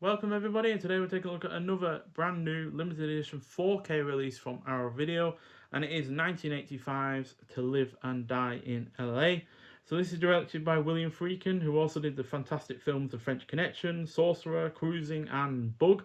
Welcome everybody, and today we're taking a look at another brand new limited edition 4K release from Arrow Video, and it is 1985's To Live and Die in LA. So this is directed by William Friedkin, who also did the fantastic films The French Connection, Sorcerer, Cruising, and Bug.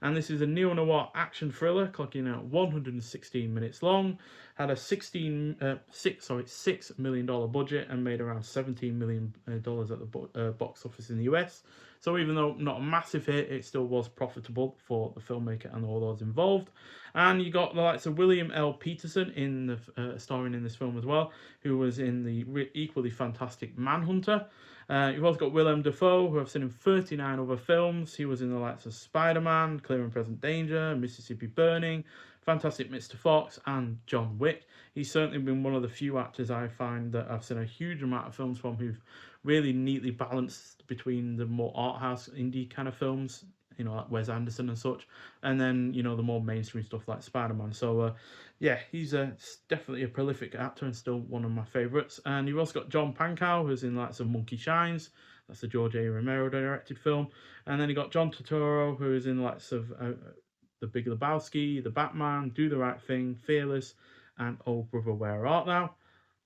And this is a neo-noir action thriller, clocking at 116 minutes long. Had a $6 million budget and made around $17 million at the box office in the US. So even though not a massive hit, it still was profitable for the filmmaker and all those involved. And you got the likes of William L. Peterson in the starring in this film as well, who was in the equally fantastic Manhunter. You've also got Willem Dafoe, who I've seen in 39 other films. He was in the likes of Spider-Man, Clear and Present Danger, Mississippi Burning, Fantastic Mr. Fox, and John Wick. He's certainly been one of the few actors I find that I've seen a huge amount of films from who've really neatly balanced between the more art house indie kind of films, like Wes Anderson and such, and then the more mainstream stuff like Spider-Man. So yeah, he's definitely a prolific actor and still one of my favorites. And you've also got John Pankow, who's in like some Monkey Shines. That's the George A. Romero directed film. And then you got John Turturro, who is in lots of The Big Lebowski, The Batman, Do the Right Thing, Fearless, and Oh Brother Where Art Thou,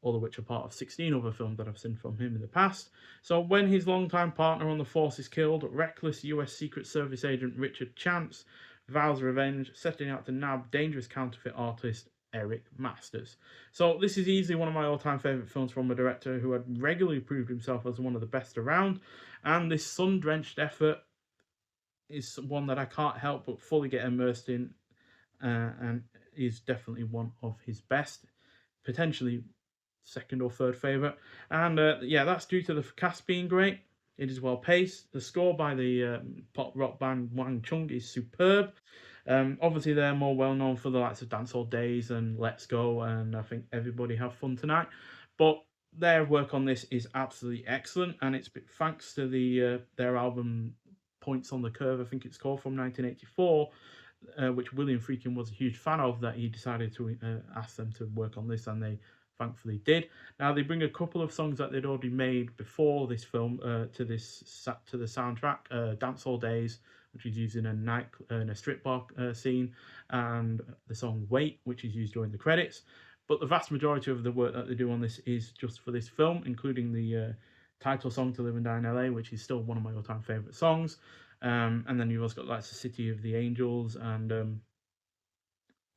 all of which are part of 16 other films that I've seen from him in the past. So when his longtime partner on the force is killed, reckless US Secret Service agent Richard Chance vows revenge, setting out to nab dangerous counterfeit artist Eric Masters. So this is easily one of my all-time favourite films from a director who had regularly proved himself as one of the best around, and this sun-drenched effort is one that I can't help but fully get immersed in, and is definitely one of his best, potentially second or third favourite. And yeah, that's due to the cast being great. It is well paced. The score by the pop rock band Wang Chung is superb. Obviously, they're more well known for the likes of Dance All Days and Let's Go, and I think Everybody Have Fun Tonight. But their work on this is absolutely excellent, and it's thanks to their album Points on the Curve, I think it's called, from 1984, which William Friedkin was a huge fan of, that he decided to ask them to work on this, and they thankfully did. Now they bring a couple of songs that they'd already made before this film to the soundtrack. Dance All Days, which is used in a strip bar scene, and the song Wait, which is used during the credits. But the vast majority of the work that they do on this is just for this film, including the title song To Live and Die in LA, which is still one of my all-time favorite songs. And then you've also got like the City of the Angels and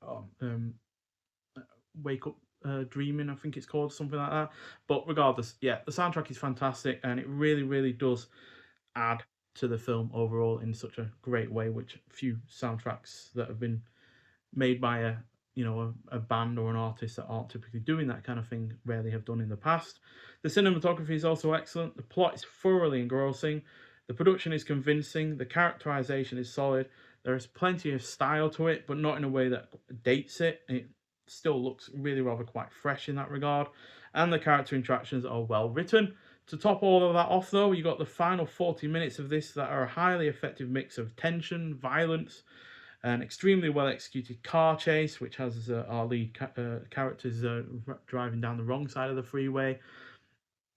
oh, Wake Up Dreaming, I think it's called, something like that. But regardless, yeah, the soundtrack is fantastic, and it really, really does add to the film overall in such a great way, which few soundtracks that have been made by a band or an artist that aren't typically doing that kind of thing rarely have done in the past. The cinematography is also excellent. The plot is thoroughly engrossing. The production is convincing. The characterization is solid. There is plenty of style to it, but not in a way that dates it. It still looks really rather quite fresh in that regard. And the character interactions are well written. To top all of that off, though, you got the final 40 minutes of this that are a highly effective mix of tension, violence, an extremely well executed car chase, which has our lead characters driving down the wrong side of the freeway,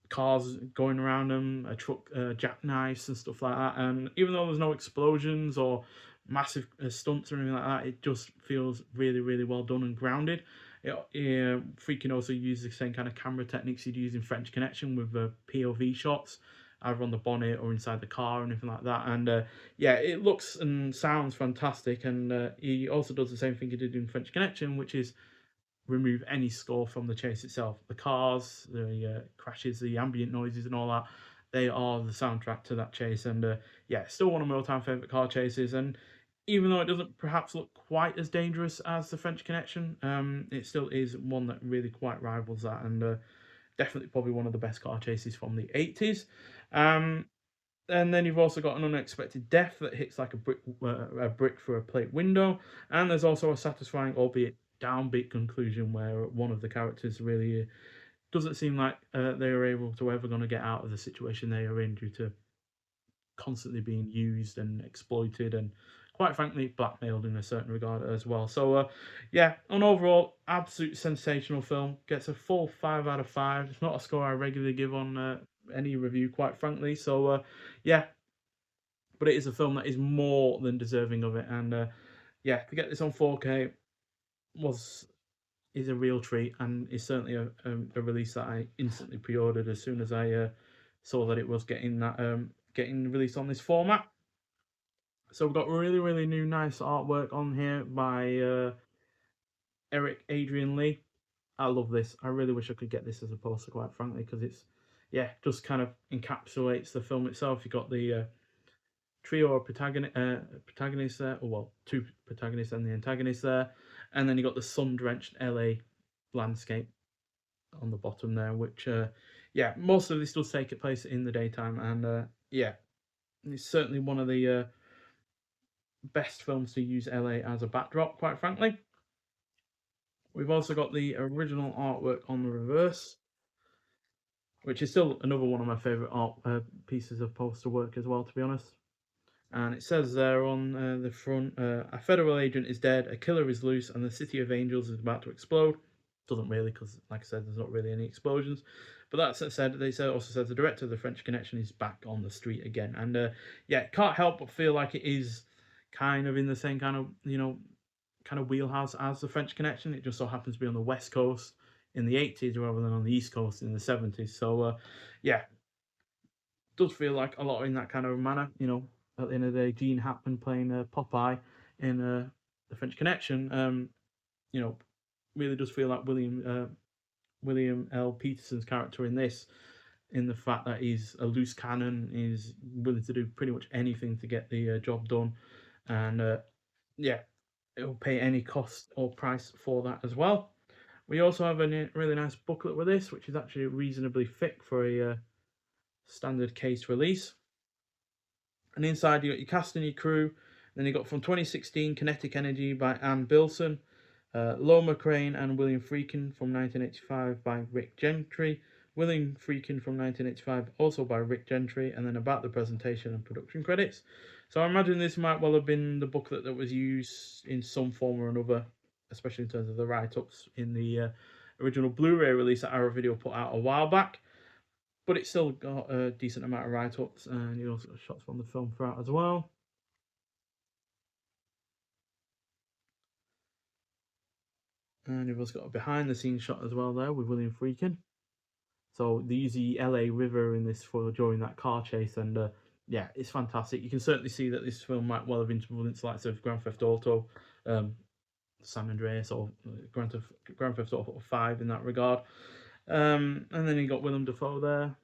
cars going around them, a truck jackknives and stuff like that. And even though there's no explosions or massive stunts or anything like that, it just feels really, really well done and grounded. Freaking also uses the same kind of camera techniques you'd use in French Connection with POV shots, either on the bonnet or inside the car or anything like that. And yeah, it looks and sounds fantastic. And he also does the same thing he did in French Connection, which is remove any score from the chase itself. The cars, the crashes, the ambient noises, and all that, they are the soundtrack to that chase. And yeah, still one of my all-time favorite car chases. And even though it doesn't perhaps look quite as dangerous as the French Connection, it still is one that really quite rivals that. And definitely probably one of the best car chases from the 80s. And then you've also got an unexpected death that hits like a brick through a plate window. And there's also a satisfying, albeit downbeat, conclusion where one of the characters really doesn't seem like they are able to ever going to get out of the situation they are in due to constantly being used and exploited and, quite frankly, blackmailed in a certain regard as well. So yeah, on overall, absolute sensational film. Gets a full 5 out of 5. It's not a score I regularly give on any review, quite frankly. So yeah, but it is a film that is more than deserving of it. And yeah, to get this on 4K was is a real treat, and is certainly a release that I instantly pre-ordered as soon as I saw that it was getting released on this format. So we've got really new nice artwork on here by Eric Adrian Lee. I love this. I really wish I could get this as a poster, quite frankly, because it's, yeah, just kind of encapsulates the film itself. You got the trio of protagonists there, or well, two protagonists and the antagonist there, and then you got the sun-drenched LA landscape on the bottom there, which yeah, most of this does take place in the daytime, and yeah, it's certainly one of the best films to use LA as a backdrop, quite frankly. We've also got the original artwork on the reverse, which is still another one of my favourite art pieces of poster work as well, to be honest. And it says there on the front, a federal agent is dead, a killer is loose, and the city of angels is about to explode. Doesn't really, because like I said, there's not really any explosions. But that said, also says the director of the French Connection is back on the street again. And yeah, can't help but feel like it is kind of in the same kind of, kind of wheelhouse as the French Connection. It just so happens to be on the West Coast in the 80s rather than on the East Coast in the 70s. So yeah, does feel like a lot in that kind of manner. At the end of the day, Gene Hackman playing Popeye in the French Connection. Really does feel like William L. Peterson's character in this, in the fact that he's a loose cannon, is willing to do pretty much anything to get the job done, and yeah, it'll pay any cost or price for that as well. We also have a really nice booklet with this, which is actually reasonably thick for a standard case release. And inside you got your cast and your crew. Then you got from 2016 Kinetic Energy by Ann Bilson, Loma Crane and William Friedkin from 1985 by Rick Gentry, William Friedkin from 1985 also by Rick Gentry, and then about the presentation and production credits. So I imagine this might well have been the booklet that was used in some form or another, especially in terms of the write-ups in the original Blu-ray release that Arrow Video put out a while back. But it's still got a decent amount of write-ups, and you also got shots from the film throughout as well. And you've also got a behind-the-scenes shot as well there with William Friedkin. So they use the LA River in this for during that car chase, and yeah, it's fantastic. You can certainly see that this film might well have influenced likes of Grand Theft Auto, San Andreas, or Grand Theft Auto 5 in that regard. And then you got Willem Dafoe there.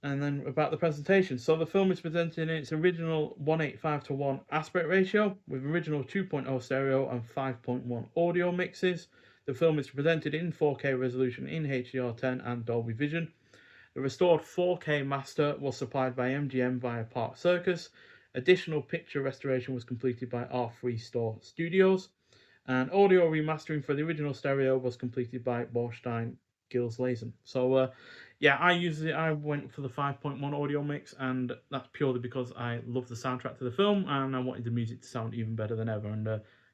And then about the presentation. So the film is presented in its original 1:85:1 aspect ratio with original 2.0 stereo and 5.1 audio mixes. The film is presented in 4K resolution in HDR10 and Dolby Vision. The restored 4K master was supplied by MGM via Park Circus. Additional picture restoration was completed by R3 Store Studios. And audio remastering for the original stereo was completed by Borstein Gills Lazen. So yeah, I went for the 5.1 audio mix, and that's purely because I love the soundtrack to the film and I wanted the music to sound even better than ever, and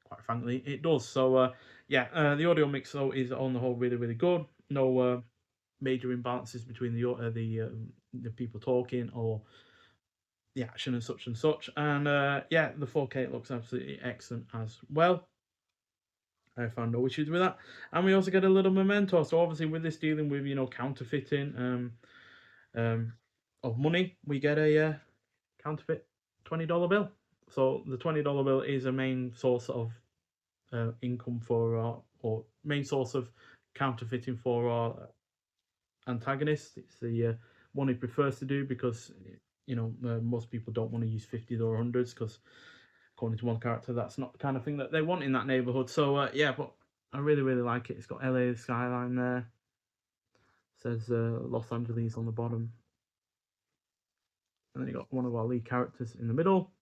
quite frankly it does. So yeah, the audio mix though is on the whole really good. No major imbalances between the people talking or the action and such, and yeah, the 4K looks absolutely excellent as well. I found no issues with that. And we also get a little memento. So obviously with this dealing with, counterfeiting of money, we get a counterfeit $20 bill. So the $20 bill is a main source of income for or main source of counterfeiting for our antagonist. It's the one he prefers to do because, most people don't want to use 50s or 100s because according to one character, that's not the kind of thing that they want in that neighborhood. So yeah, but I really like it. It's got LA skyline there. It says Los Angeles on the bottom, and then you got one of our lead characters in the middle,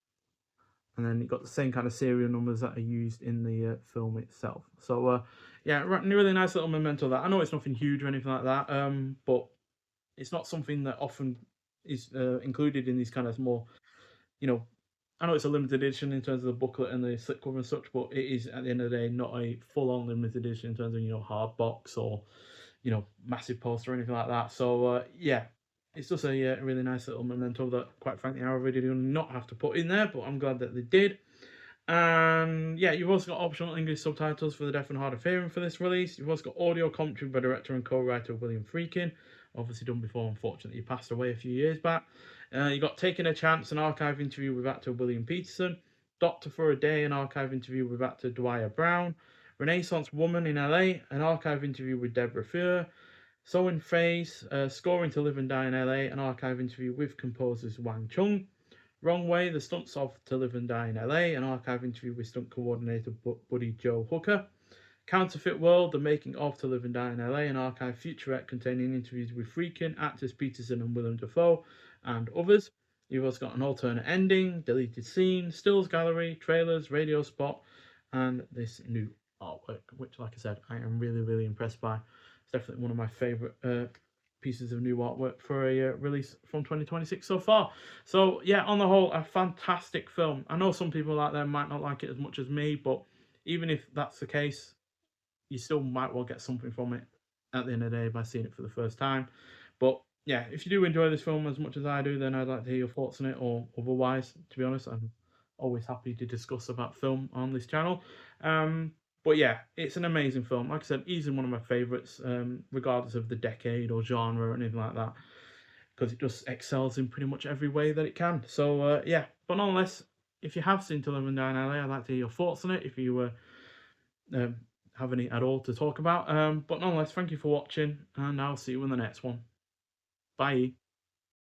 and then you got the same kind of serial numbers that are used in the film itself. So yeah, really nice little memento. That I know it's nothing huge or anything like that, but it's not something that often is included in these kind of more, I know it's a limited edition in terms of the booklet and the slipcover and such, but it is at the end of the day not a full-on limited edition in terms of hard box or massive poster or anything like that. So yeah, It's just a really nice little memento that, quite frankly, I already do not have to put in there, but I'm glad that they did. And yeah, you've also got optional English subtitles for the deaf and hard of hearing for this release. You've also got audio commentary by director and co-writer William Friedkin, obviously done before. Unfortunately, he passed away a few years back. You got Taking a Chance, an archive interview with actor William Peterson. Doctor for a Day, an archive interview with actor Dwyer Brown. Renaissance Woman in LA, an archive interview with Deborah Fuhr. So in Phase, Scoring to Live and Die in LA, an archive interview with composers Wang Chung. Wrong Way, The Stunts of To Live and Die in LA, an archive interview with stunt coordinator Buddy Joe Hooker. Counterfeit World, The Making of To Live and Die in LA, an archive featurette containing interviews with Friedkin, actors Peterson and Willem Dafoe, and others. You've also got an alternate ending, deleted scene, stills gallery, trailers, radio spot, and this new artwork, which, like I said, I am really, really impressed by. It's definitely one of my favourite pieces of new artwork for a release from 2026 so far. So yeah, on the whole, a fantastic film. I know some people out there might not like it as much as me, but even if that's the case, you still might well get something from it at the end of the day by seeing it for the first time. But yeah, if you do enjoy this film as much as I do, then I'd like to hear your thoughts on it, or otherwise, to be honest, I'm always happy to discuss about film on this channel. But yeah, it's an amazing film. Like I said, easily one of my favourites, regardless of the decade or genre or anything like that, because it just excels in pretty much every way that it can. So yeah, but nonetheless, if you have seen To Live and Die in LA, I'd like to hear your thoughts on it. If you have any at all to talk about. But nonetheless, thank you for watching, and I'll see you in the next one. Bye.